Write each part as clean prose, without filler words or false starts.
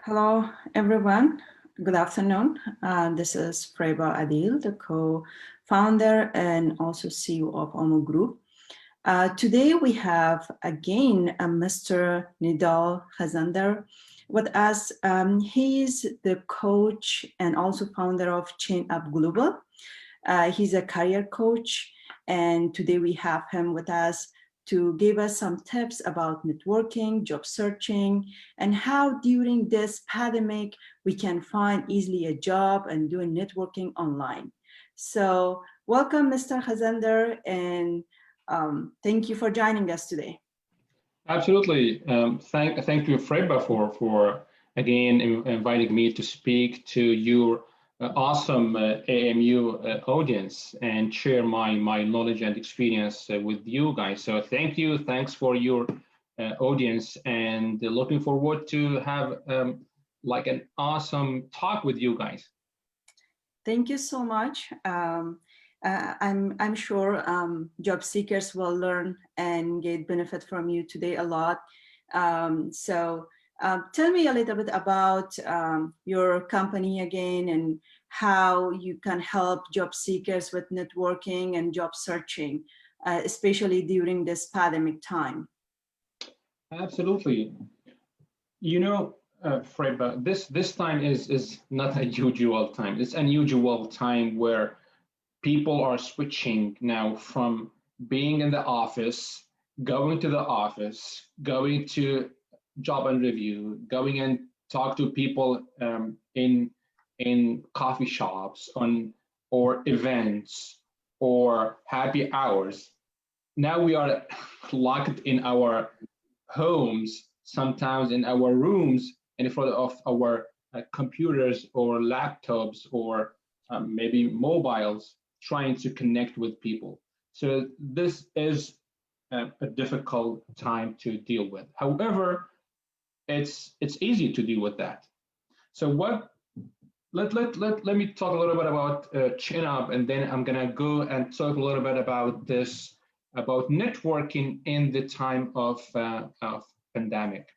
Hello, everyone. Good afternoon. This is Freba Adil, the co-founder and also CEO of OMO Group. Today we have again Mr. Nidal Khazandar with us. He's the coach and also founder of Chain Up Global. He's a career coach, and today we have him with us to give us some tips about networking, job searching, and how during this pandemic we can find easily a job and doing networking online. So welcome, Mr. Khazandar, and thank you for joining us today. Absolutely. Thank you, Freba, for again inviting me to speak to your awesome AMU audience and share my knowledge and experience with you guys. So thank you. Thanks for your audience, and looking forward to have like an awesome talk with you guys. Thank you so much. I'm sure job seekers will learn and get benefit from you today a lot. Tell me a little bit about your company again and how you can help job seekers with networking and job searching, especially during this pandemic time. Absolutely. You know, Freba, this time is not a usual time. It's an unusual time where people are switching now from being in the office, going to the office, going to job interview, going and talk to people in coffee shops or events or happy hours. Now we are locked in our homes, sometimes in our rooms, in front of our computers or laptops or maybe mobiles, trying to connect with people. So this is a difficult time to deal with. However, it's easy to deal with that. So let me talk a little bit about ChainUp, and then I'm gonna go and talk a little bit about about networking in the time of pandemic,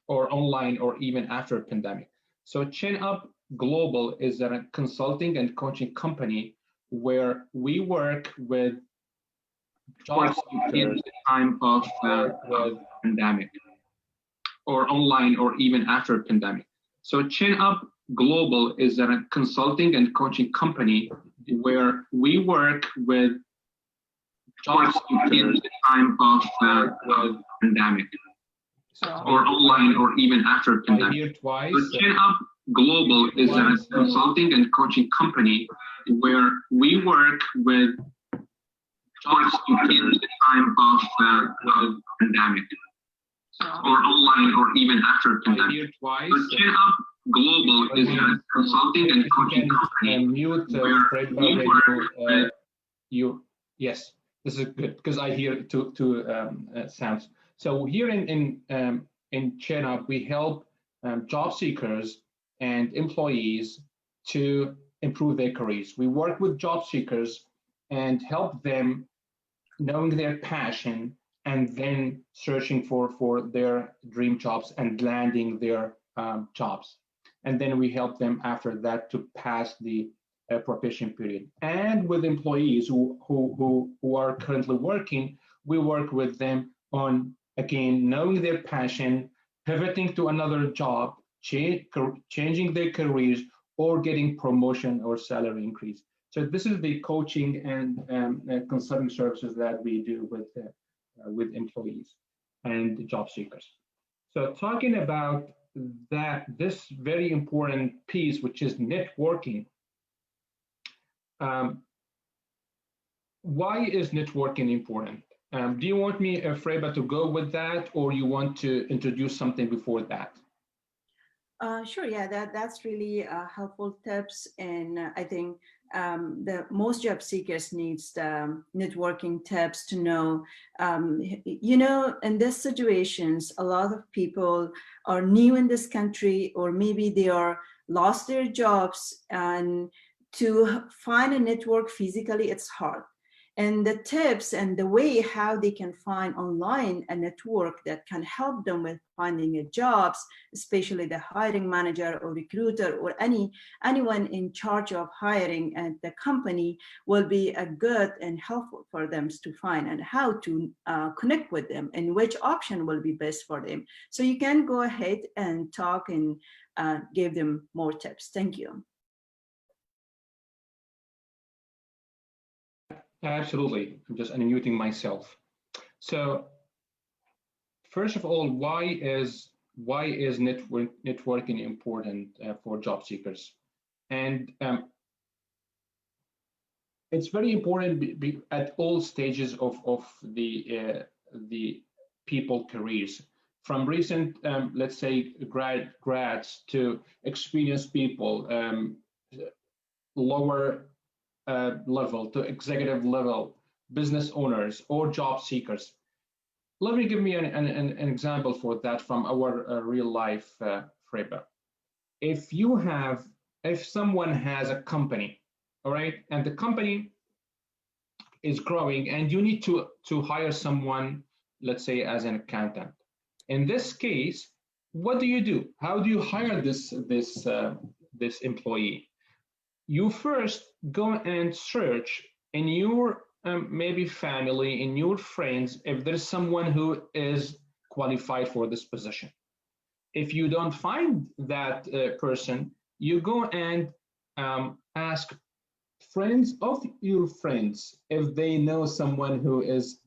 or online, or even after pandemic. So ChainUp Global is a consulting and coaching company where we work with job seekers in the time of pandemic, or online, or even after pandemic. So ChainUp Global is a consulting and coaching company where we work with job seekers in the time of pandemic, or online, or even after pandemic. So ChainUp Global is a consulting and coaching company where we work with job seekers in the time of pandemic, or online, or even after pandemic. So ChainUp Global is a consulting and coaching company where we work with you. Yes, this is good because I hear two sounds. So here in ChainUp, we help job seekers and employees to improve their careers. We work with job seekers and help them knowing their passion and then searching for their dream jobs and landing their jobs. And then we help them after that to pass the probation period. And with employees who are currently working, we work with them on, again, knowing their passion, pivoting to another job, changing their careers, or getting promotion or salary increase. So this is the coaching and consulting services that we do with employees and job seekers. So talking about this very important piece, which is networking. Why is networking important? Do you want me, Freba, to go with that, or you want to introduce something before that? Sure, yeah, that's really helpful tips, and I think the most job seekers needs the networking tips to know. In these situations, a lot of people are new in this country, or maybe they are lost their jobs, and to find a network physically, it's hard. and the tips and the way how they can find online a network that can help them with finding a jobs, especially the hiring manager or recruiter or anyone in charge of hiring at the company, will be a good and helpful for them to find, and how to connect with them and which option will be best for them. So you can go ahead and talk and give them more tips. Thank you. Absolutely. I'm just unmuting myself. So first of all, why is networking important for job seekers? And it's very important at all stages of the people careers, from recent let's say grads to experienced people, lower level to executive level, business owners or job seekers. Let me give me an example for that from our real life, Freba. If someone has a company, all right, and the company is growing and you need to hire someone, let's say as an accountant. In this case, what do? How do you hire this employee? You first go and search in your maybe family, in your friends, if there's someone who is qualified for this position. If you don't find that person, you go and ask friends of your friends if they know someone who is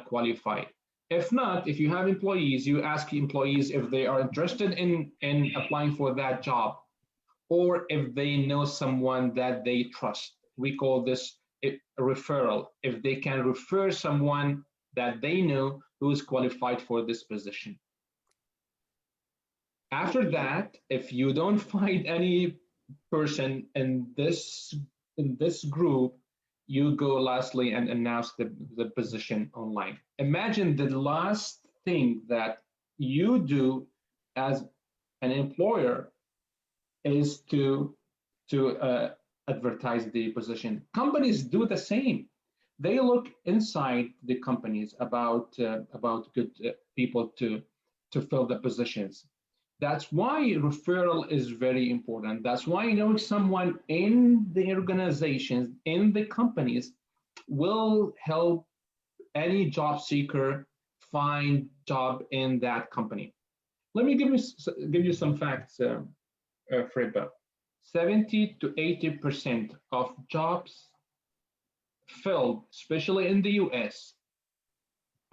qualified. If not, if you have employees, you ask employees if they are interested in applying for that job, or if they know someone that they trust. We call this a referral, if they can refer someone that they know who is qualified for this position. After that, if you don't find any person in this group, you go lastly and announce the position online. Imagine the last thing that you do as an employer is to advertise the position. Companies do the same. They look inside the companies about good people to fill the positions. That's why referral is very important. That's why knowing someone in the organizations, in the companies, will help any job seeker find job in that company. Let me give you some facts, Freba. 70 to 80% of jobs filled, especially in the US,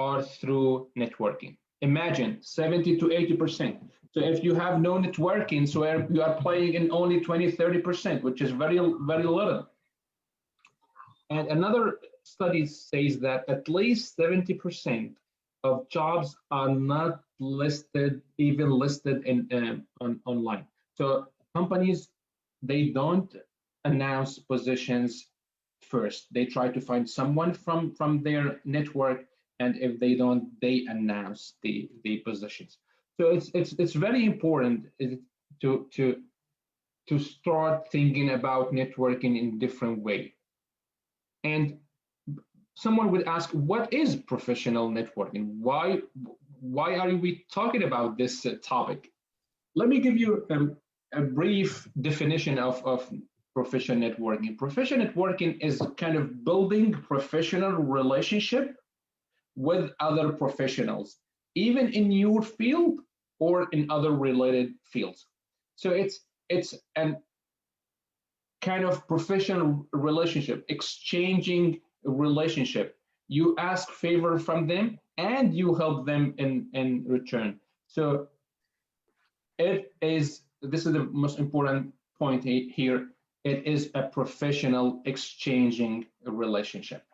are through networking. Imagine 70 to 80%. So if you have no networking, so you are playing in only 20, 30%, which is very, very little. And another study says that at least 70% of jobs are not listed, even listed online. So companies, they don't announce positions first. They try to find someone from their network, and if they don't, they announce the positions. So it's very important to start thinking about networking in a different way. And someone would ask, what is professional networking? Why are we talking about this topic? Let me give you a brief definition of professional networking. Professional networking is kind of building professional relationship with other professionals, even in your field or in other related fields. So it's an kind of professional relationship, exchanging relationship. You ask favor from them and you help them in return. So this is the most important point here. It is a professional exchanging relationship.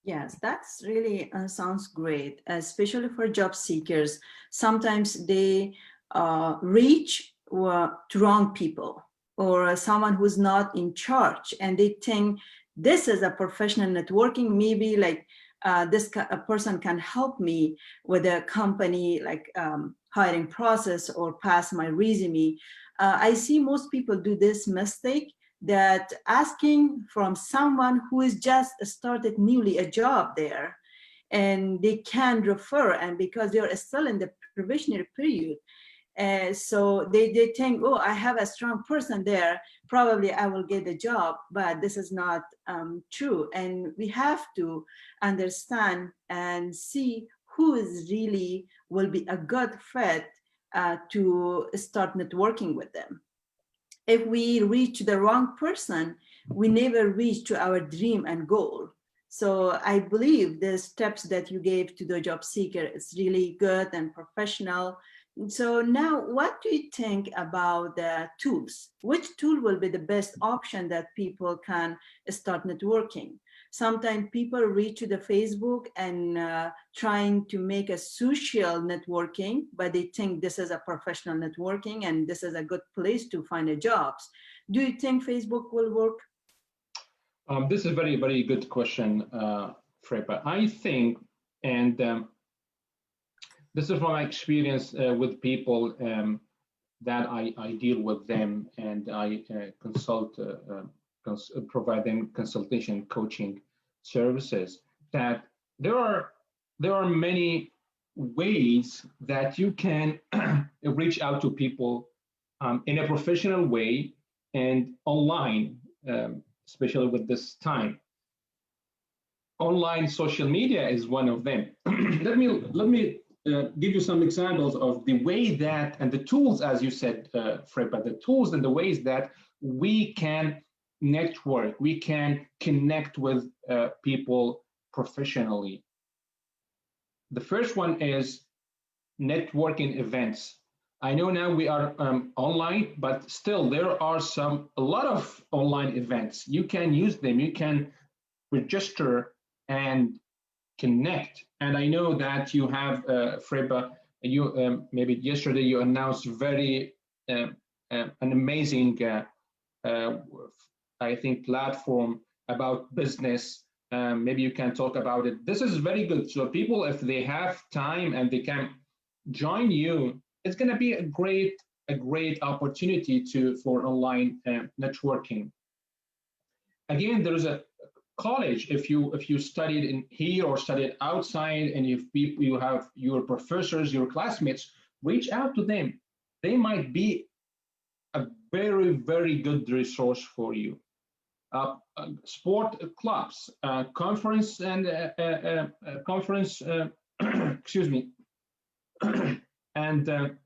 Yes, that's really sounds great, especially for job seekers. Sometimes they reach to wrong people, or someone who's not in charge, and they think this is a professional networking, maybe like a person can help me with a company like hiring process or pass my resume. I see most people do this mistake. that asking from someone who is just started newly a job there, and they can refer, and because they're still in the probationary period, so they think, oh, I have a strong person there, probably I will get a job, but this is not true. And we have to understand and see who is really will be a good fit to start networking with them. If we reach the wrong person, we never reach to our dream and goal. So I believe the steps that you gave to the job seeker is really good and professional. So now, what do you think about the tools? Which tool will be the best option that people can start networking? Sometimes people reach to the Facebook and trying to make a social networking, but they think this is a professional networking and this is a good place to find a jobs. Do you think Facebook will work? This is a very, very good question, Frepa. I think, and this is from my experience with people that I deal with them, and I provide them consultation, coaching services, that there are many ways that you can reach out to people in a professional way and online, especially with this time. Online social media is one of them. let me give you some examples of the way that, and the tools, as you said, Frepa, the tools and the ways that we can network, we can connect with people professionally. The first one is networking events. I know now we are online, but still there are a lot of online events. You can use them, you can register and connect. And I know that you have, Frepa, you maybe yesterday you announced very an amazing, I think, platform about business. Maybe you can talk about it. This is very good. So people, if they have time and they can join you, it's going to be a great opportunity for online networking. Again, there is a college. If you studied in here or studied outside, and if you have your professors, your classmates, reach out to them. They might be a very, very good resource for you. Sport clubs, conference and conference, excuse me, and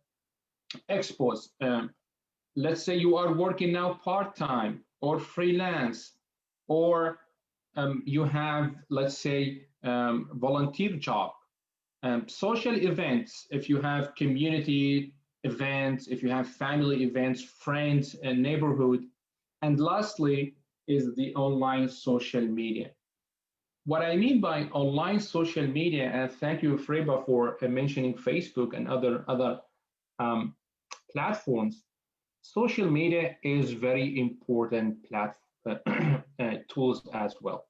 expos. Let's say you are working now part-time or freelance, or you have, let's say, volunteer job. Social events, if you have community events, if you have family events, friends and neighborhood. And lastly is the online social media. What I mean by online social media, and thank you, Frepa, for mentioning Facebook and other platforms. Social media is very important tools as well,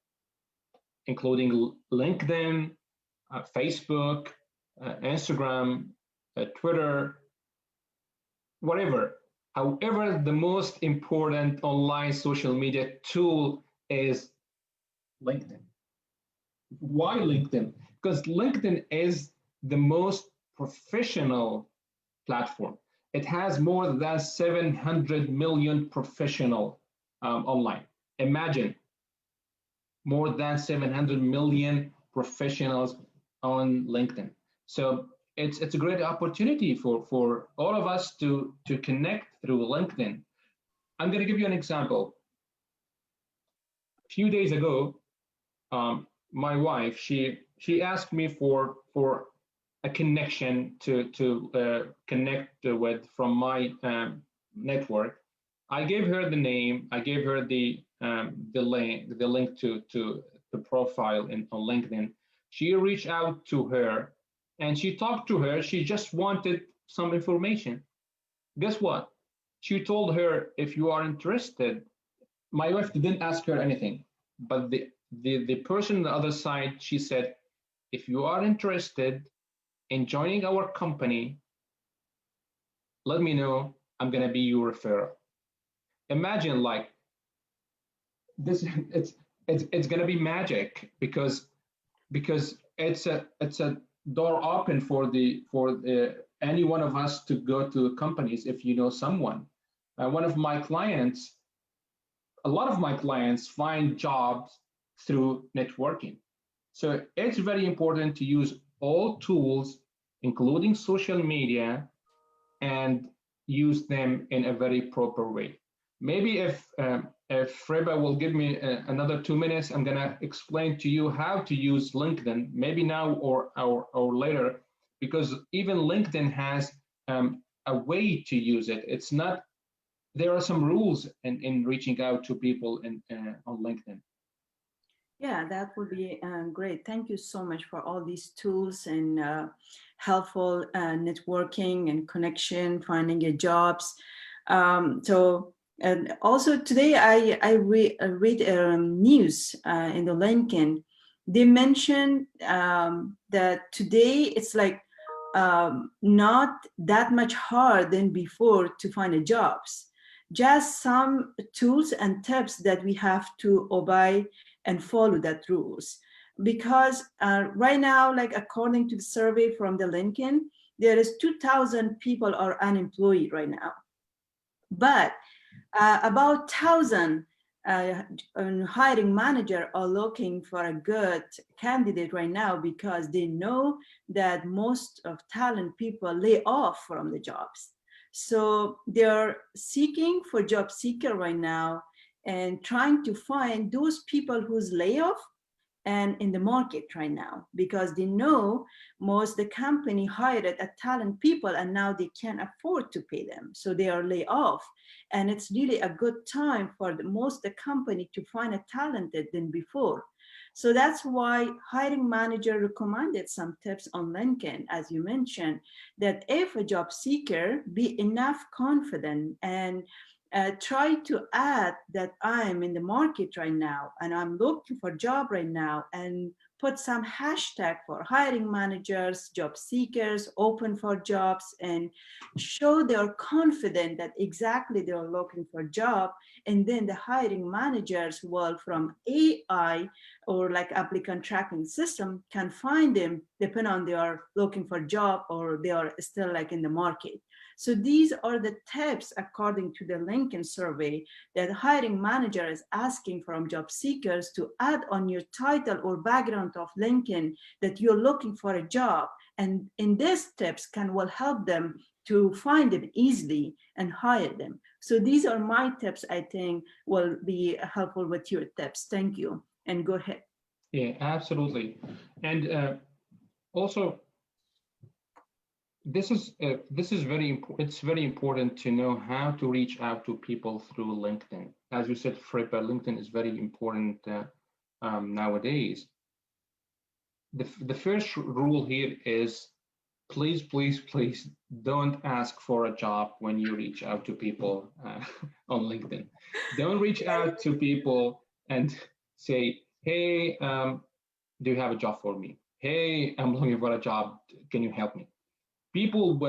including LinkedIn, Facebook, Instagram, Twitter, whatever. However, the most important online social media tool is LinkedIn. Why LinkedIn? Because LinkedIn is the most professional platform. It has more than 700 million professional online. Imagine more than 700 million professionals on LinkedIn. So it's a great opportunity for all of us to connect through LinkedIn. I'm going to give you an example. A few days ago, my wife, she asked me for a connection to connect with from my network. I gave her the name. I gave her the link to the profile on LinkedIn. She reached out to her, and she talked to her. She just wanted some information. Guess what? She told her, if you are interested. My wife didn't ask her anything, but the person on the other side, she said, if you are interested in joining our company, let me know. I'm going to be your referral. Imagine, like, this it's going to be magic because it's a door open for any one of us to go to companies if you know someone. One of my clients, a lot of my clients find jobs through networking. So it's very important to use all tools, including social media, and use them in a very proper way. Maybe if Freba will give me another 2 minutes, I'm gonna explain to you how to use LinkedIn, maybe now or later, because even LinkedIn has a way to use it. It's not, there are some rules in reaching out to people on LinkedIn. Yeah, that would be great. Thank you so much for all these tools and helpful networking and connection, finding your jobs. And also today I read news in the LinkedIn. They mentioned that today it's like not that much hard than before to find a jobs. Just some tools and tips that we have to obey and follow that rules. Because right now, like according to the survey from the LinkedIn, there is 2,000 people are unemployed right now. But about 1,000 hiring manager are looking for a good candidate right now because they know that most of talent people lay off from the jobs. So they're seeking for job seeker right now and trying to find those people who's layoff and in the market right now, because they know most the company hired a talent people and now they can't afford to pay them, so they are laid off. And it's really a good time for most the company to find a talented than before. So that's why hiring manager recommended some tips on LinkedIn, as you mentioned, that if a job seeker be enough confident and try to add that I'm in the market right now and I'm looking for a job right now, and put some hashtag for hiring managers, job seekers, open for jobs, and show they're confident that exactly they're looking for a job. And then the hiring managers will, from AI or like applicant tracking system, can find them depending on they are looking for a job or they are still like in the market. So these are the tips according to the LinkedIn survey that hiring manager is asking from job seekers to add on your title or background of LinkedIn that you're looking for a job. And in these tips will help them to find it easily and hire them. So these are my tips, I think will be helpful with your tips. Thank you. And go ahead. Yeah, absolutely. And also, this is very important. It's very important to know how to reach out to people through LinkedIn. As you said, Freba, LinkedIn is very important nowadays. The first rule here is please, please, please don't ask for a job when you reach out to people on LinkedIn. Don't reach out to people and say, hey, do you have a job for me? Hey, I'm looking for a job. Can you help me? People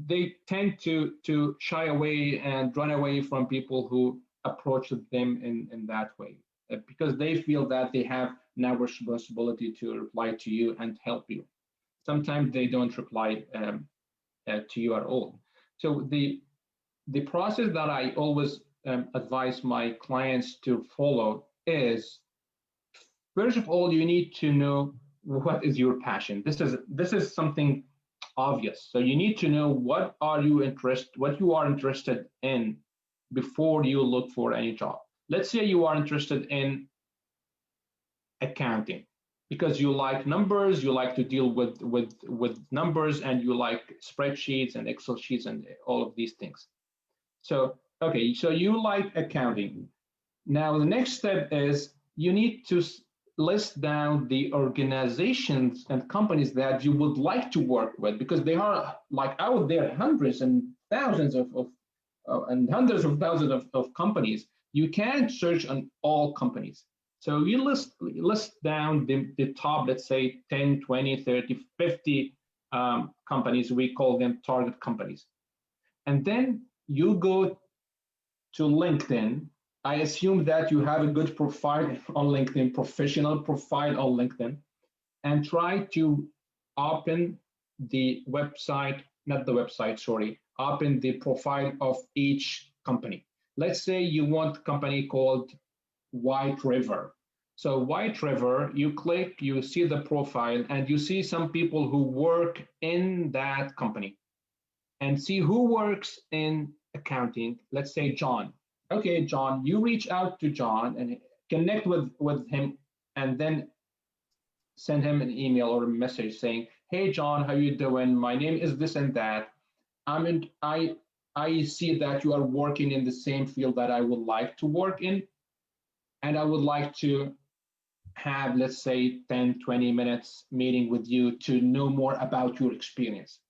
they tend to shy away and run away from people who approach them in that way, because they feel that they have now responsibility to reply to you and help you. Sometimes they don't reply to you at all. So the process that I always advise my clients to follow is, first of all, you need to know what is your passion. This is something obvious. So you need to know what you are interested in before you look for any job. Let's say you are interested in accounting because you like numbers, you like to deal with numbers, and you like spreadsheets and Excel sheets and all of these things. So okay, so you like accounting. Now the next step is you need to list down the organizations and companies that you would like to work with, because they are like out there hundreds and thousands and hundreds of thousands of companies. You can't search on all companies. So you list down the top, let's say 10, 20, 30, 50 companies. We call them target companies. And then you go to LinkedIn I assume that you have a good profile on LinkedIn, professional profile on LinkedIn, and try to open the website, not the website, sorry, open the profile of each company. Let's say you want a company called White River. So White River, you click, you see the profile, and you see some people who work in that company, and see who works in accounting. Let's say John. Okay, John, you reach out to John and connect with him, and then send him an email or a message saying, hey, John, how you doing? My name is this and that. I see that you are working in the same field that I would like to work in, and I would like to have, let's say, 10, 20 minutes meeting with you to know more about your experience.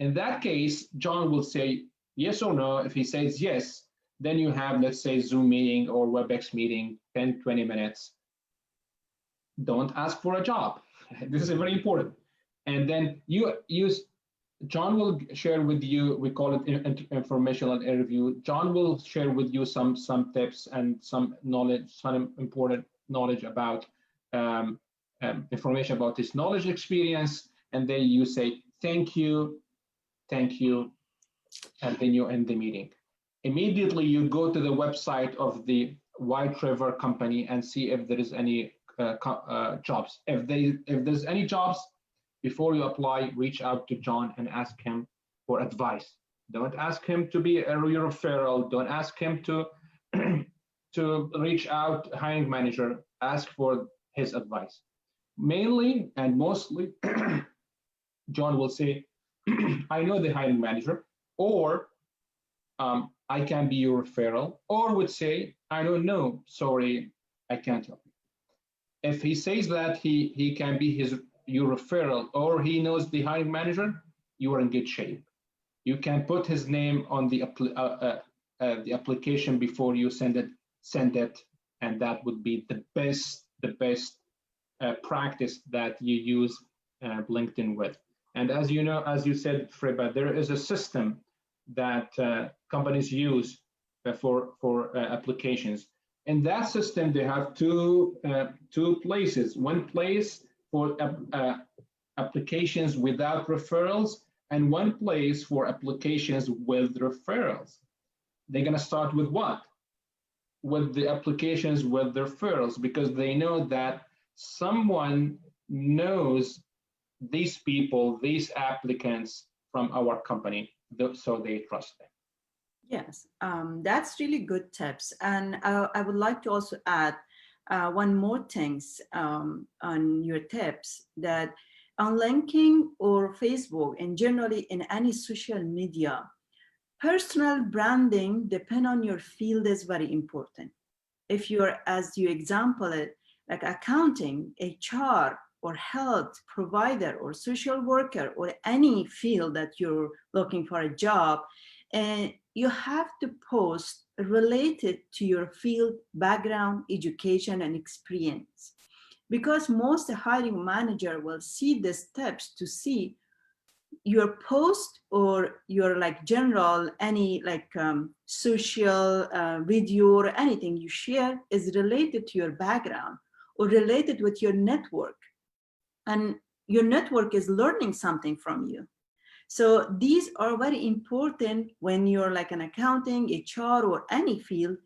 In that case, John will say yes or no. If he says yes, then you have, let's say, Zoom meeting or WebEx meeting, 10, 20 minutes. Don't ask for a job. This is very important. And then John will share with you, we call it informational interview. John will share with you some tips and some knowledge, some important knowledge about information about his knowledge experience. And then you say, thank you, and then you end the meeting. Immediately you go to the website of the White River company and see if there is any jobs. If there's any jobs, before you apply, reach out to John and ask him for advice. Don't ask him to be your referral. Don't ask him to to reach out hiring manager. Ask for his advice. Mainly and mostly, John will say, I know the hiring manager, or I can be your referral, or would say, I don't know, sorry, I can't help you. If he says that he can be your referral, or he knows the hiring manager, you are in good shape. You can put his name on the application before you send it, and that would be the best practice that you use LinkedIn with. And as you know, as you said, Freba, there is a system that companies use for applications. In that system, they have two places. One place for applications without referrals, and one place for applications with referrals. They're going to start with what? With the applications with the referrals, because they know that someone knows these people, these applicants from our company, so they trust them. Yes, that's really good tips. And I would like to also add one more things on your tips, that on LinkedIn or Facebook, and generally in any social media, personal branding, depend on your field, is very important. If you're, as you example it, like accounting, HR, or health provider, or social worker, or any field that you're looking for a job, and you have to post related to your field, background, education, and experience. Because most hiring manager will see the steps to see your post or your like general, any like social video or anything you share is related to your background or related with your network. And your network is learning something from you. So these are very important when you're like an accounting, HR, or any field.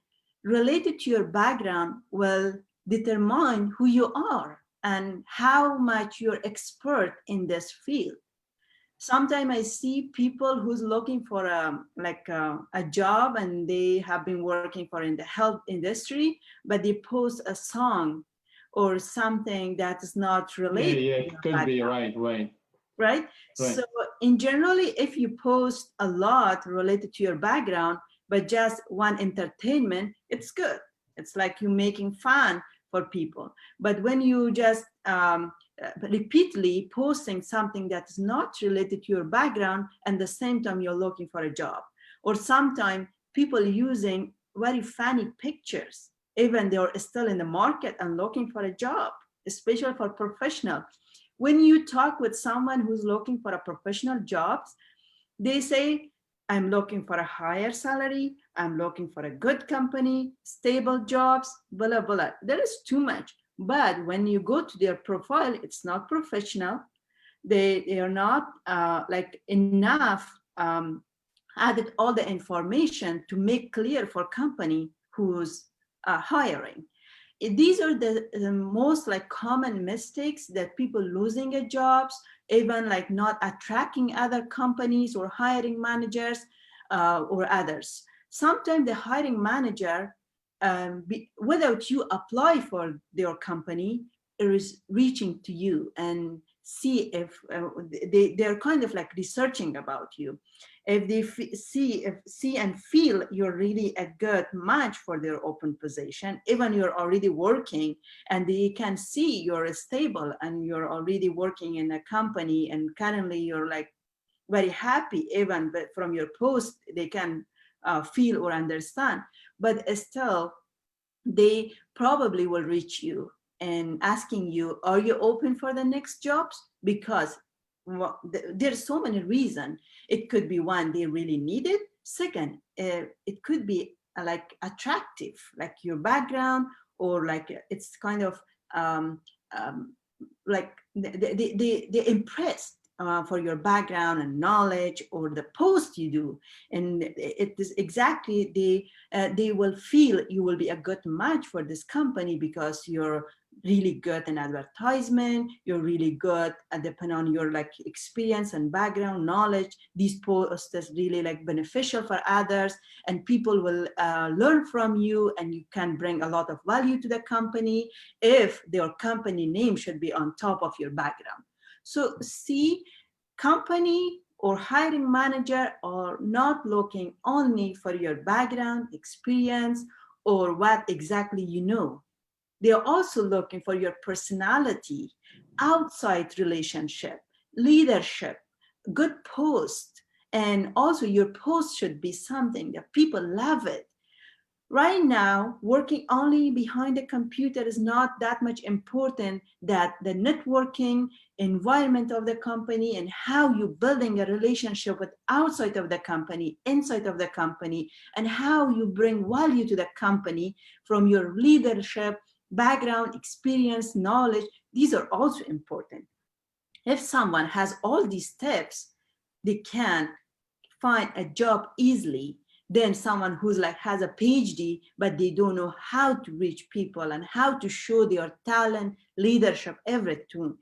Related to your background will determine who you are and how much you're expert in this field. Sometimes I see people who's looking for a job, and they have been working for in the health industry, but they post a song or something that is not related. Yeah, it could be right. Right? So in generally, if you post a lot related to your background, but just one entertainment, it's good. It's like you making fun for people. But when you just repeatedly posting something that is not related to your background, and at the same time you're looking for a job, or sometimes people using very funny pictures, even they're still in the market and looking for a job, especially for professional. When you talk with someone who's looking for a professional jobs, they say, I'm looking for a higher salary, I'm looking for a good company, stable jobs, blah, blah. There is too much. But when you go to their profile, it's not professional. They are not like enough added all the information to make clear for company who's hiring. These are the most like common mistakes that people losing a jobs, even like not attracting other companies or hiring managers or others. Sometimes the hiring manager, without you apply for their company, is reaching to you and see if they're kind of like researching about you. If they see and feel you're really a good match for their open position, even you're already working and they can see you're stable and you're already working in a company and currently you're like very happy, even but from your post they can feel or understand, but still they probably will reach you and asking you, are you open for the next jobs? Because there's so many reasons. It could be one, they really need it. Second, it could be like attractive, like your background, or like it's kind of like they impressed for your background and knowledge or the post you do, and it is exactly they will feel you will be a good match for this company because you're really good in advertisement, you're really good depending on your like experience and background knowledge. These posts is really like beneficial for others and people will learn from you and you can bring a lot of value to the company if their company name should be on top of your background. So see, company or hiring manager are not looking only for your background, experience, or what exactly you know. They are also looking for your personality, outside relationship, leadership, good post, and also your post should be something that people love it. Right now, working only behind the computer is not that much important that the networking environment of the company and how you building a relationship with outside of the company, inside of the company, and how you bring value to the company from your leadership, background, experience, knowledge. These are also important. If someone has all these steps, they can find a job easily than someone who's like has a PhD, but they don't know how to reach people and how to show their talent, leadership, everything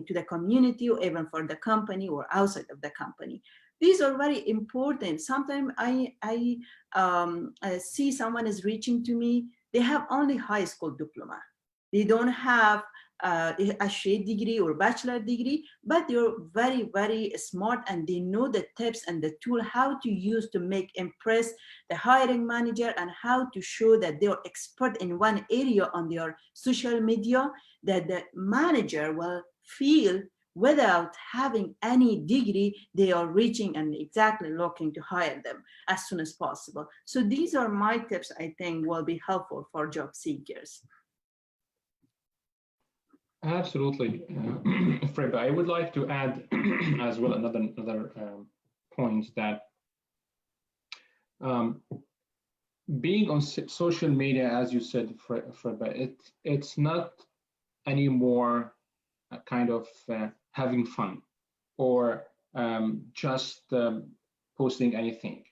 to the community or even for the company or outside of the company. These are very important. Sometimes I see someone is reaching to me, they have only high school diploma. They don't have a shade degree or bachelor degree, but they're very, very smart and they know the tips and the tool how to use to make impress the hiring manager and how to show that they're expert in one area on their social media that the manager will feel without having any degree, they are reaching and exactly looking to hire them as soon as possible. So these are my tips I think will be helpful for job seekers. Absolutely, Freba. I would like to add as well another point that being on social media, as you said, Freba, it's not anymore a kind of having fun or just posting anything,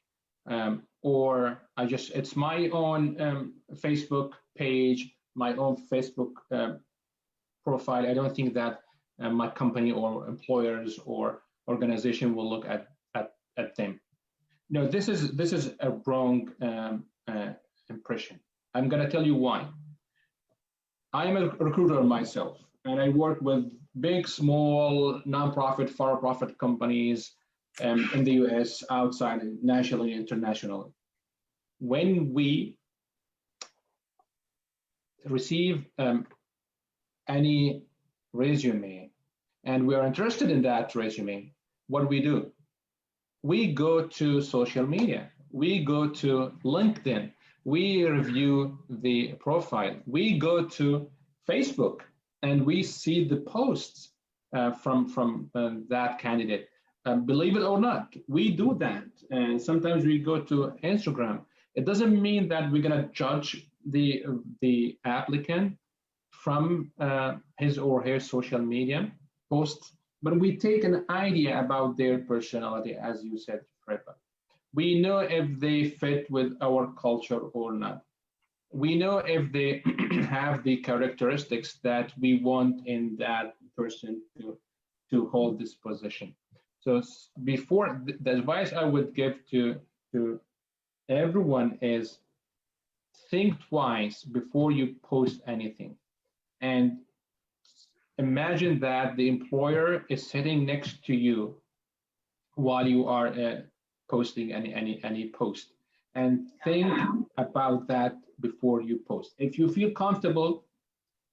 or it's my own Facebook page, my own Facebook profile. I don't think that my company or employers or organization will look at them. No, this is a wrong impression. I'm going to tell you why. I am a recruiter myself, and I work with big, small, nonprofit, for-profit companies in the US, outside, nationally, internationally. When we receive any resume and we are interested in that resume, what do? We go to social media, we go to LinkedIn, we review the profile, we go to Facebook and we see the posts from that candidate. Believe it or not, we do that. And sometimes we go to Instagram It doesn't mean that we're going to judge the applicant from his or her social media posts, but we take an idea about their personality, as you said, Frepa. We know if they fit with our culture or not. We know if they have the characteristics that we want in that person to hold this position. So before, the advice I would give to everyone is think twice before you post anything. And imagine that the employer is sitting next to you while you are posting any post, and think about that before you post. If you feel comfortable,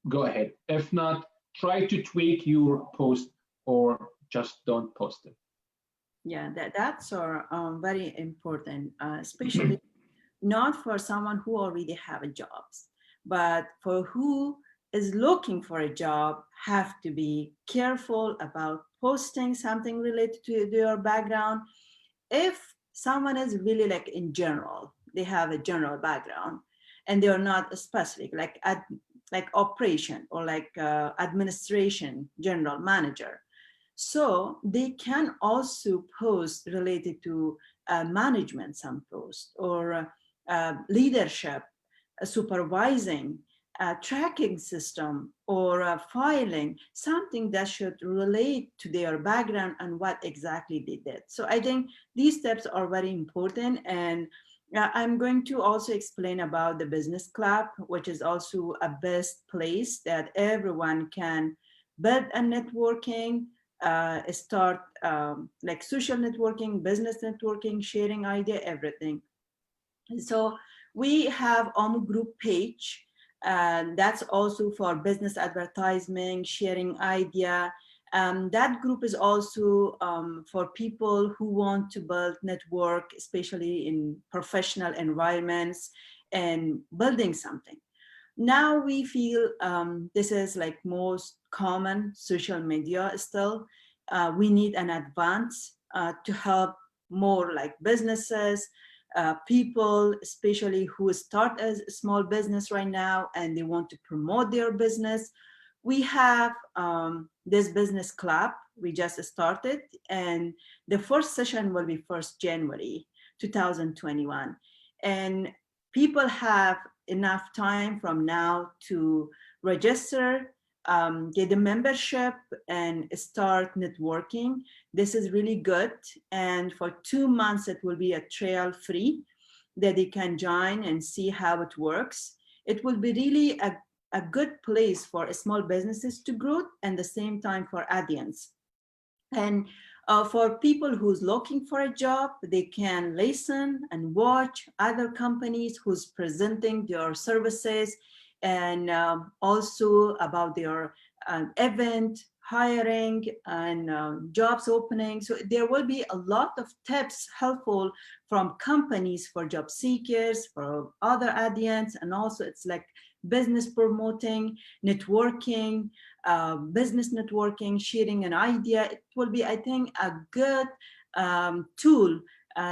go ahead. If not, try to tweak your post or just don't post it. Yeah, that's very important, especially not for someone who already have a job, but for who is looking for a job, have to be careful about posting something related to their background. If someone is really like in general, they have a general background and they are not specific, like operation or like administration, general manager. So they can also post related to management, some post, or leadership, supervising, tracking system, or filing, something that should relate to their background and what exactly they did. So I think these steps are very important. And I'm going to also explain about the business club, which is also a best place that everyone can build a networking, start like social networking, business networking, sharing idea, everything. So we have OMO group page, and that's also for business advertising, sharing idea. That group is also for people who want to build network, especially in professional environments and building something. Now we feel this is like most common social media still. We need an advance to help more like businesses, people, especially who start as a small business right now and they want to promote their business. We have this business club we just started, and the first session will be 1st January 2021. And people have enough time from now to register, get a membership, and start networking. This is really good. And for 2 months, it will be a trial free that they can join and see how it works. It will be really a good place for small businesses to grow, and the same time for audience. And for people who's looking for a job, they can listen and watch other companies who's presenting their services, and also about their event, hiring, and jobs opening. So there will be a lot of tips helpful from companies for job seekers, for other audience, and also it's like business promoting, networking, business networking, sharing an idea. It will be, I think, a good tool.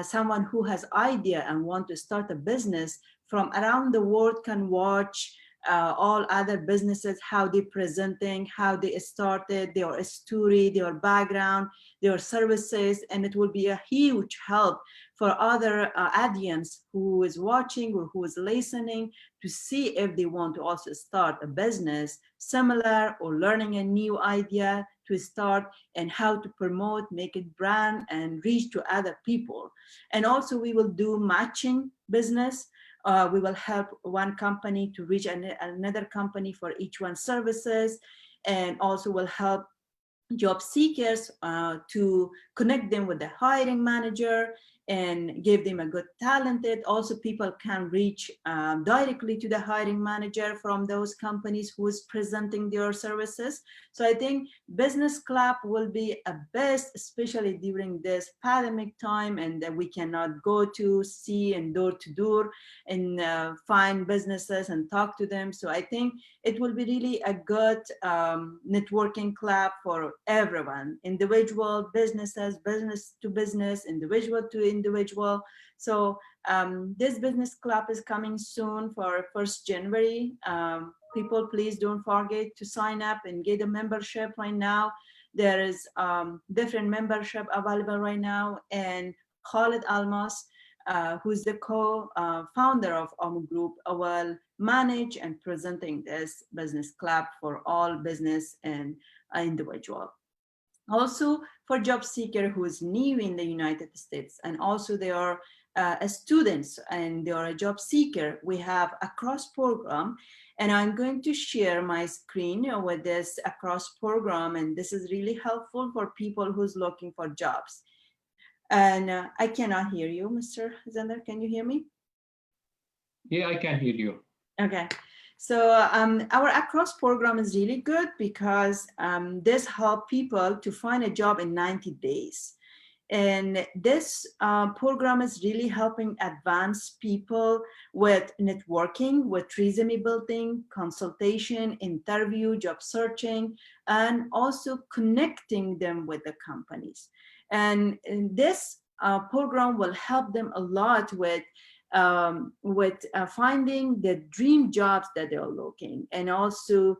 Someone who has idea and want to start a business from around the world can watch all other businesses, how they presenting, how they started, their story, their background, their services, and it will be a huge help for other audience who is watching or who is listening to see if they want to also start a business similar or learning a new idea to start, and how to promote, make it brand, and reach to other people. And also we will do matching business. We will help one company to reach another company for each one services, and also will help job seekers to connect them with the hiring manager and give them a good talented. Also, people can reach directly to the hiring manager from those companies who is presenting their services. So I think business club will be a best, especially during this pandemic time, and that we cannot go to see and door to door and find businesses and talk to them. So I think it will be really a good networking club for everyone, individual businesses, business to business, individual to individual. So this business club is coming soon for 1st January. People, please don't forget to sign up and get a membership right now. There is different membership available right now, and Khalid Almas, who's the co-founder of OMO Group, will manage and presenting this business club for all business and individual. Also for job seeker who is new in the United States, and also they are students and they are a job seeker, we have a cross program, and I'm going to share my screen with this across program, and this is really helpful for people who's looking for jobs. And I cannot hear you, Mr. Zender. Can you hear me? Yeah, I can hear you. Okay. So our Across program is really good because this helps people to find a job in 90 days. And this program is really helping advance people with networking, with resume building, consultation, interview, job searching, and also connecting them with the companies. And this program will help them a lot with finding the dream jobs that they're looking, and also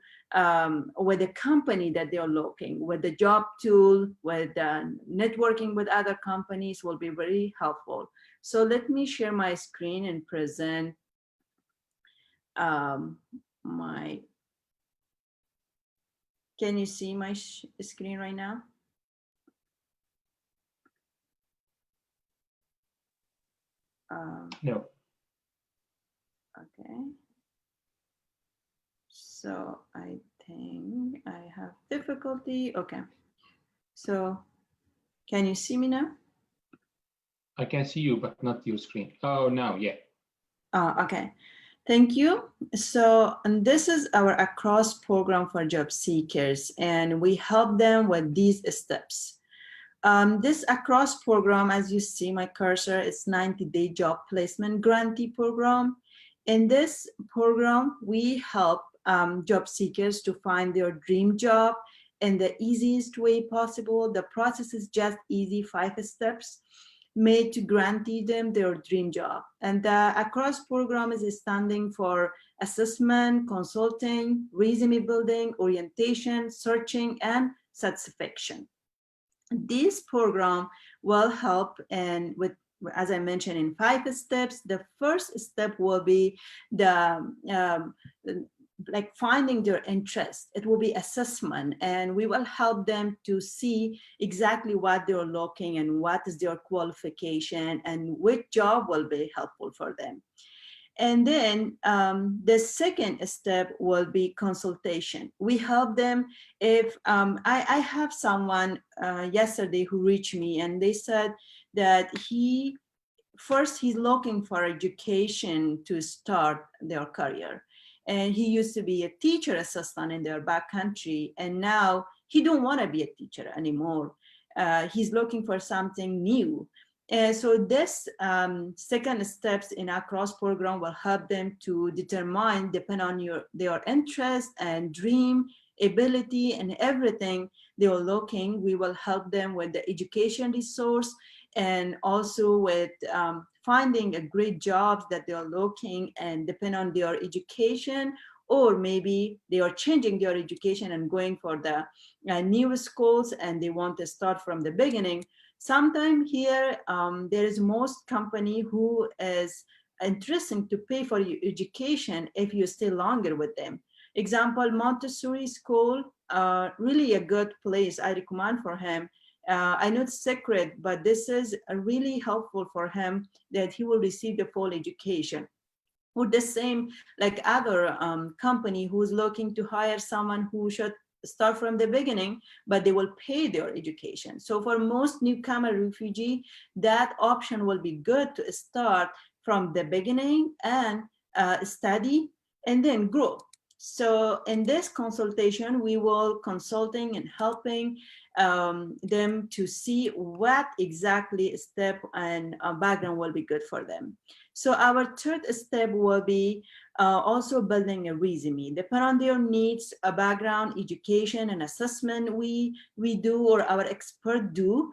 with the company that they're looking, with the job tool, with networking with other companies will be very helpful. So let me share my screen and present my, can you see my screen right now? No. Okay. So I think I have difficulty. Okay. So can you see me now? I can see you, but not your screen. Oh, now, yeah. Okay. Thank you. So, and this is our Across program for job seekers, and we help them with these steps. This Across program, as you see my cursor, is 90-day job placement grantee program. In this program, we help job seekers to find their dream job in the easiest way possible. The process is just easy, 5 steps made to grantee them their dream job. And the Across program is standing for assessment, consulting, resume building, orientation, searching, and satisfaction. This program will help, and with, as I mentioned, in 5 steps. The first step will be the like finding their interest. It will be assessment, and we will help them to see exactly what they're looking and what is their qualification and which job will be helpful for them. And then the second step will be consultation. We help them if, I have someone yesterday who reached me, and they said that first he's looking for education to start their career. And he used to be a teacher assistant in their back country, and now he don't want to be a teacher anymore. He's looking for something new. And so this second steps in our Across program will help them to determine, depend on their interest and dream, ability, and everything they are looking. We will help them with the education resource, and also with finding a great jobs that they are looking, and depend on their education, or maybe they are changing their education and going for the new schools and they want to start from the beginning. Sometimes here, there is most company who is interested to pay for your education if you stay longer with them. Example, Montessori school, really a good place. I recommend for him. I know it's secret, but this is really helpful for him, that he will receive the full education. Or the same like other company who's looking to hire someone who should start from the beginning, but they will pay their education. So for most newcomer refugee, that option will be good, to start from the beginning and study and then grow. So in this consultation, we will consulting and helping them to see what exactly step and background will be good for them. So our third step will be also building a resume. Depending on their needs, a background, education, and assessment we do, or our expert do.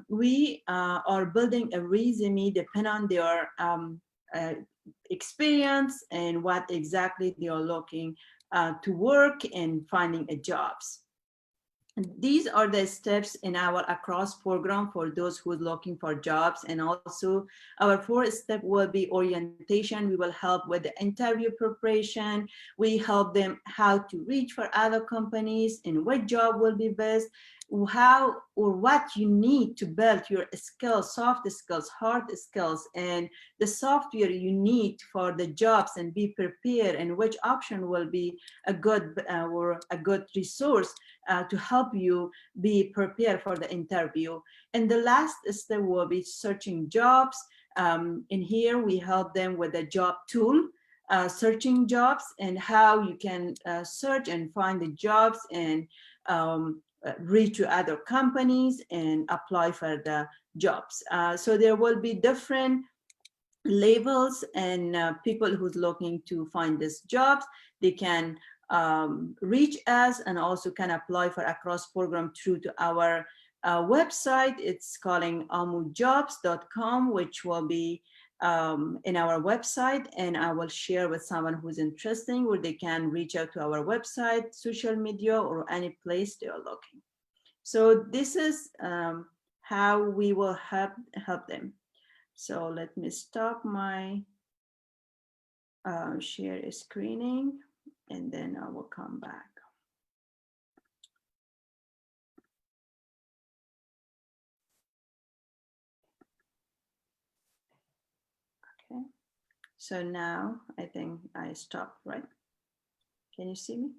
We are building a resume depending on their experience and what exactly they are looking to work and finding a jobs. And these are the steps in our across program for those who are looking for jobs. And also our fourth step will be orientation. We will help with the interview preparation. We help them how to reach for other companies and what job will be best, how or what you need to build your skills, soft skills, hard skills, and the software you need for the jobs, and be prepared, and which option will be a good or a good resource to help you be prepared for the interview. And the last step will be searching jobs. In here, we help them with a job tool, searching jobs, and how you can search and find the jobs and reach to other companies and apply for the jobs. So there will be different levels, and people who's looking to find these jobs, they can reach us and also can apply for a cross program through to our website. It's calling almujobs.com, which will be in our website, and I will share with someone who's interested, where they can reach out to our website, social media, or any place they are looking. So this is how we will help them. So let me stop my share screening, and then I will come back. Okay, so now I think I stopped, right? Can you see me?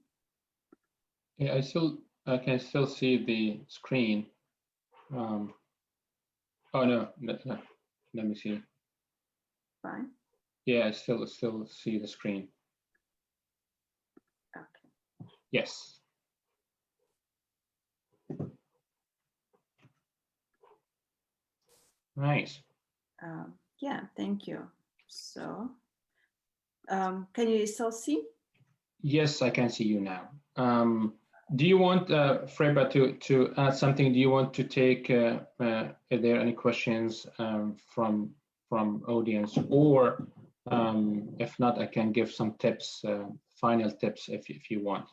Yeah, I can still see the screen. Oh no, let me see. Fine. Yeah, I still see the screen. Okay. Yes. Nice. Yeah, thank you. So can you still see? Yes, I can see you now. Do you want Freba to add something? Do you want to take? Are there any questions from audience, or if not, I can give some tips, final tips, if you want.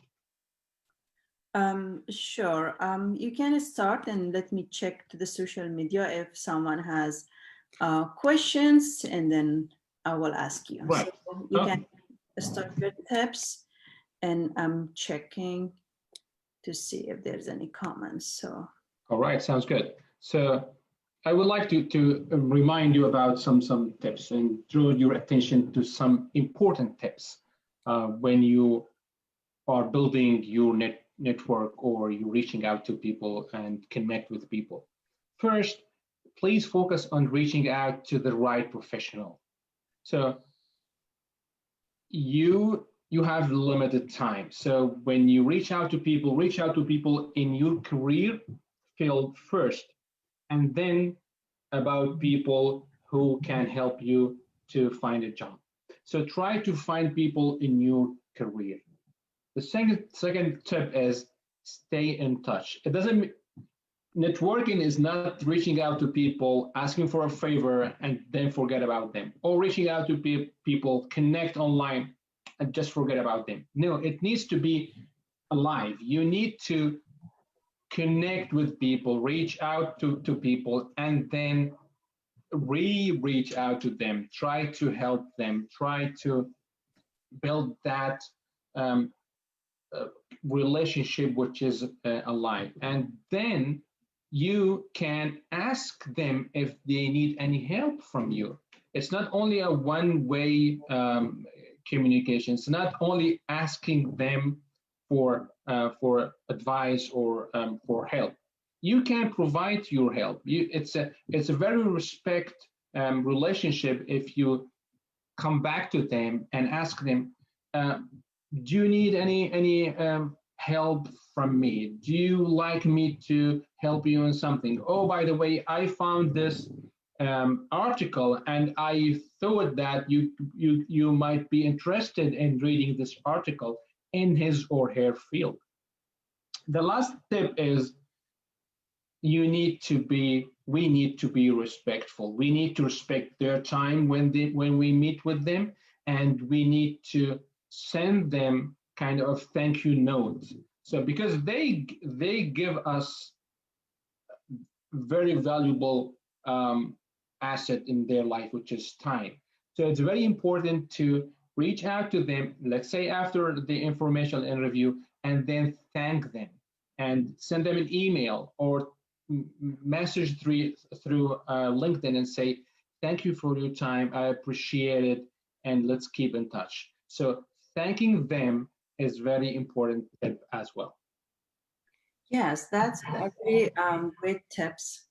Sure. You can start and let me check to the social media if someone has questions, and then I will ask you. Right. So you can start your tips, and I'm checking to see if there's any comments. So. All right, sounds good. So I would like to remind you about some tips and draw your attention to some important tips when you are building your network, or you're reaching out to people and connect with people. First, please focus on reaching out to the right professional. So you have limited time. So when you reach out to people in your career field first, and then about people who can help you to find a job. So try to find people in your career. The second tip is stay in touch. It doesn't, networking is not reaching out to people, asking for a favor, and then forget about them, or reaching out to people, connect online, and just forget about them. No, it needs to be alive. You need to connect with people, reach out to people, and then reach out to them, try to help them, try to build that relationship which is alive. And then you can ask them if they need any help from you. It's not only a one-way communication. It's not only asking them for advice or for help. You can provide your help. It's a very respect relationship if you come back to them and ask them, do you need any help from me? Do you like me to help you on something? Oh, by the way, I found this article, and I thought that you might be interested in reading this article in his or her field. The last tip is we need to be respectful. We need to respect their time when we meet with them, and we need to send them kind of thank you notes. So because they give us very valuable asset in their life, which is time. So it's very important to reach out to them, let's say after the informational interview, and then thank them and send them an email or message through LinkedIn and say, thank you for your time. I appreciate it. And let's keep in touch. So thanking them is very important as well. Yes, that's a very great tips,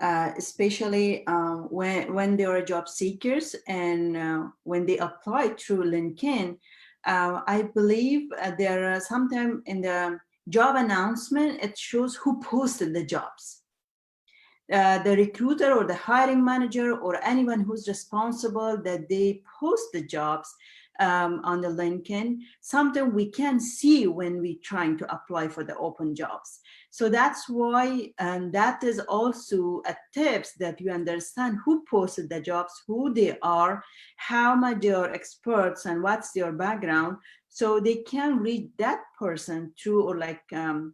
especially when they are job seekers and when they apply through LinkedIn. I believe there are sometimes in the job announcement, it shows who posted the jobs. The recruiter or the hiring manager or anyone who's responsible that they post the jobs on the LinkedIn. Sometimes we can see when we're trying to apply for the open jobs. So that's why, and that is also a tips that you understand who posted the jobs, who they are, how much they are experts, and what's their background. So they can read that person through, or like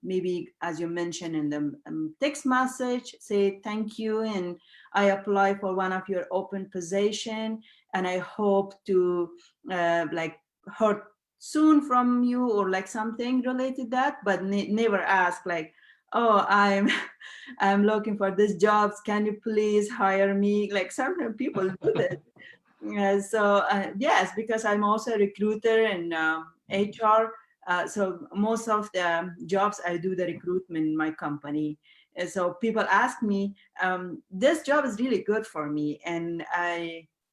maybe as you mentioned in the text message, say thank you, and I apply for one of your open position, and I hope to like heard soon from you, or like something related that, but never ask like, oh, I'm looking for this jobs, can you please hire me? Like sometimes people do that. Yes, because I'm also a recruiter and HR. So most of the jobs I do the recruitment in my company. And so people ask me, this job is really good for me, and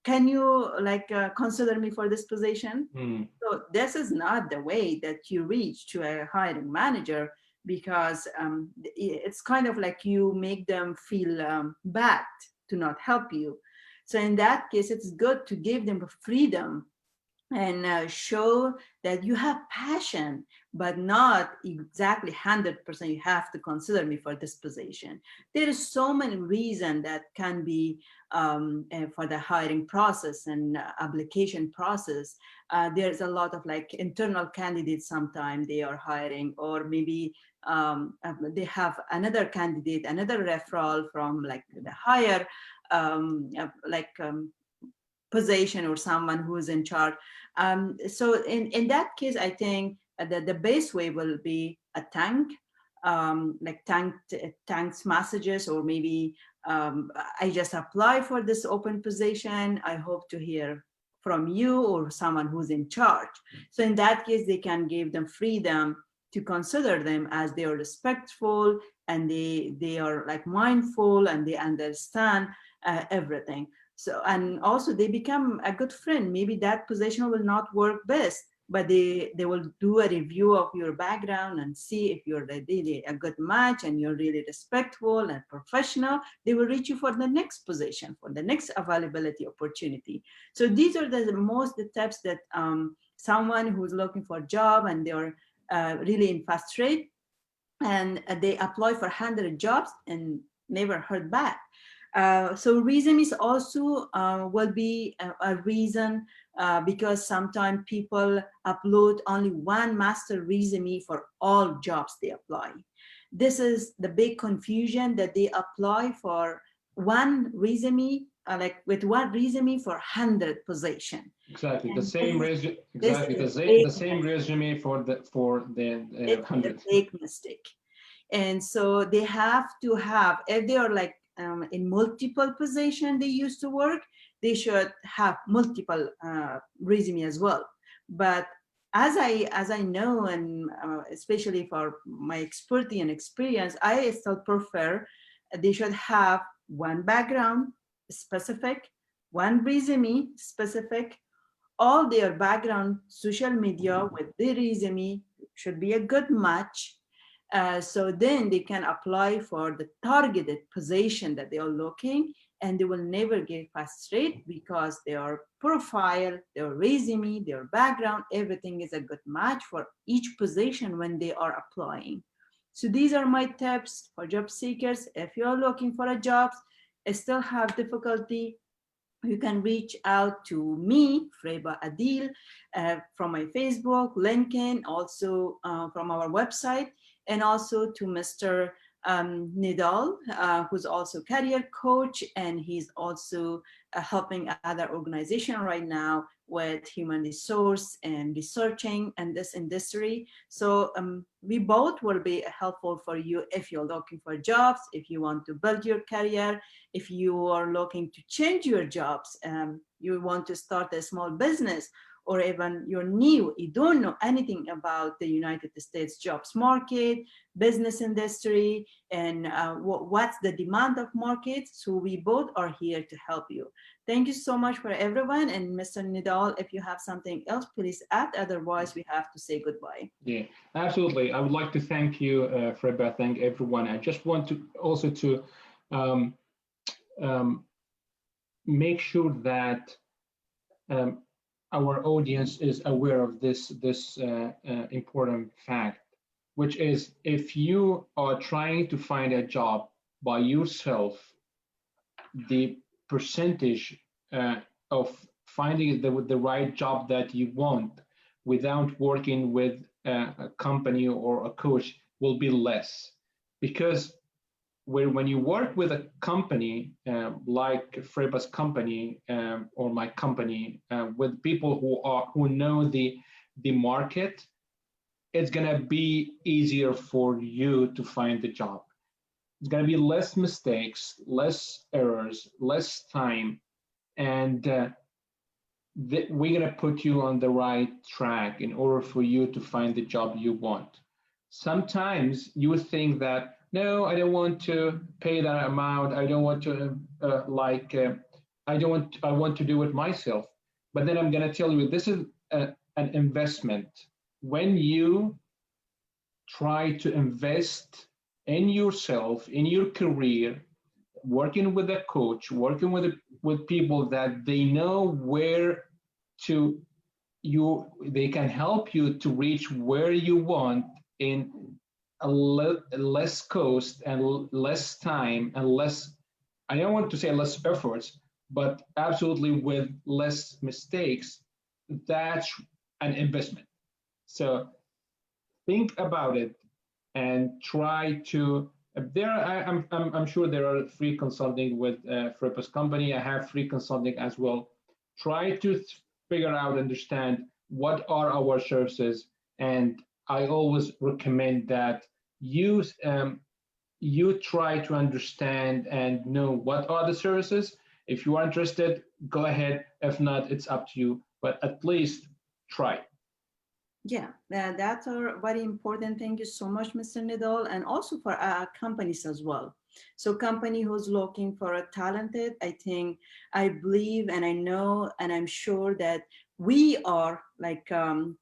can you like consider me for this position? So this is not the way that you reach to a hiring manager, because it's kind of like you make them feel bad to not help you. So in that case, it's good to give them freedom and show that you have passion, but not exactly 100% you have to consider me for this position. There is so many reasons that can be for the hiring process and application process. There's a lot of like internal candidates sometimes they are hiring, or maybe they have another candidate, another referral from like the higher position or someone who is in charge. So in that case, I think the best way will be a thanks messages, or maybe I just apply for this open position. I hope to hear from you or someone who's in charge. So in that case, they can give them freedom to consider them as they are respectful, and they are like mindful, and they understand everything. So, and also they become a good friend. Maybe that position will not work best, but they will do a review of your background and see if you're really a good match and you're really respectful and professional. They will reach you for the next position, for the next availability opportunity. So these are the the tips that someone who's looking for a job and they're really in fast rate, and they apply for 100 jobs and never heard back. So resumes also will be a reason, because sometimes people upload only one master resume for all jobs they apply. This is the big confusion, that they apply for one resume, like with one resume for 100 position. Exactly, the And same resume. this Exactly, is the same resume for the it's a 100. big mistake. And so they have to have, if they are like in multiple position they used to work, they should have multiple resume as well. But as I know, and especially for my expertise and experience, I still prefer they should have one background specific, one resume specific, all their background, social media with their resume should be a good match. So then they can apply for the targeted position that they are looking, and they will never get frustrated because their profile, their resume, their background, everything is a good match for each position when they are applying. So these are my tips for job seekers. If you're looking for a job, still have difficulty, you can reach out to me, Freba Adil, from my Facebook, LinkedIn, also from our website, and also to Mr. Nidal, who's also career coach, and he's also helping other organization right now with human resource and researching in this industry. So we both will be helpful for you if you're looking for jobs, if you want to build your career, if you are looking to change your jobs, you want to start a small business, or even you're new, you don't know anything about the United States jobs market, business industry, and what's the demand of market. So we both are here to help you. Thank you so much for everyone. And Mr. Nidal, if you have something else, please add. Otherwise, we have to say goodbye. Yeah, absolutely. I would like to thank you, Freba. Thank everyone. I just want to also to make sure that our audience is aware of this important fact, which is if you are trying to find a job by yourself, the percentage of finding the right job that you want without working with a company or a coach will be less, because when you work with a company like Freba's company or my company, with people who know the market, it's gonna be easier for you to find the job. It's gonna be less mistakes, less errors, less time, and we're gonna put you on the right track in order for you to find the job you want. Sometimes you think that, no, I don't want to pay that amount. I don't want to I want to do it myself. But then I'm going to tell you, this is an investment. When you try to invest in yourself, in your career, working with a coach, working with people that they know where to they can help you to reach where you want in less cost and less time and less, I don't want to say less efforts, but absolutely with less mistakes. That's an investment. So think about it and try to, I'm sure there are free consulting with Freba's company. I have free consulting as well. Try to figure out, understand what are our services, and I always recommend that you try to understand and know what are the services. If you are interested, go ahead. If not, it's up to you, but at least try. Yeah, that's a very important. Thank you so much, Mr. Nidal, and also for companies as well. So company who's looking for a talented, I believe, and I know, and I'm sure that we are like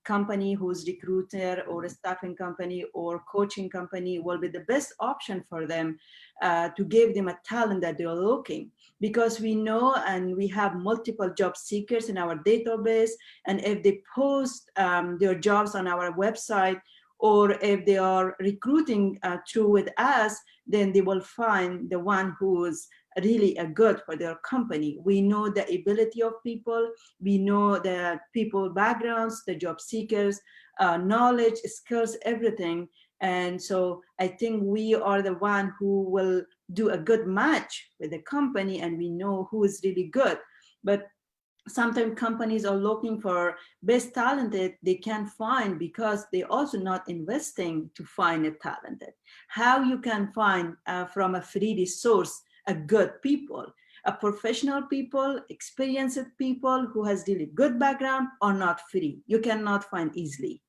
company whose recruiter or a staffing company or coaching company will be the best option for them to give them a talent that they're looking, because we know and we have multiple job seekers in our database, and if they post their jobs on our website, or if they are recruiting through with us, then they will find the one who is really a good for their company. We know the ability of people, we know the people backgrounds, the job seekers, knowledge, skills, everything. And so I think we are the one who will do a good match with the company, and we know who is really good. But sometimes companies are looking for best talented they can find, because they also not investing to find a talented. How you can find from a free resource a good people, a professional people, experienced people who has really good background are not free. You cannot find easily.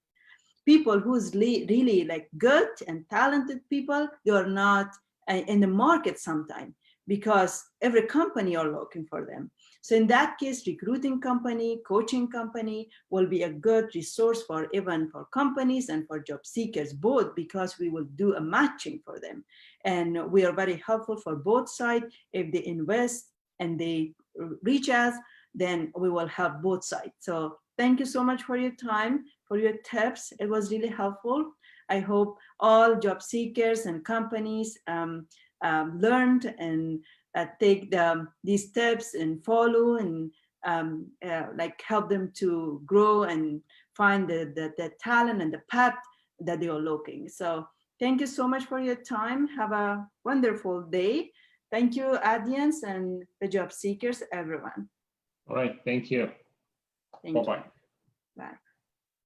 People who's really like good and talented people, they are not in the market sometimes, because every company are looking for them. So in that case, recruiting company, coaching company will be a good resource for even for companies and for job seekers, both, because we will do a matching for them. And we are very helpful for both sides. If they invest and they reach us, then we will help both sides. So thank you so much for your time, for your tips. It was really helpful. I hope all job seekers and companies learned and take these steps and follow and like help them to grow and find the talent and the path that they are looking. So thank you so much for your time. Have a wonderful day. Thank you, audience and the job seekers, everyone. All right, thank you. Thank Bye-bye. you. Bye.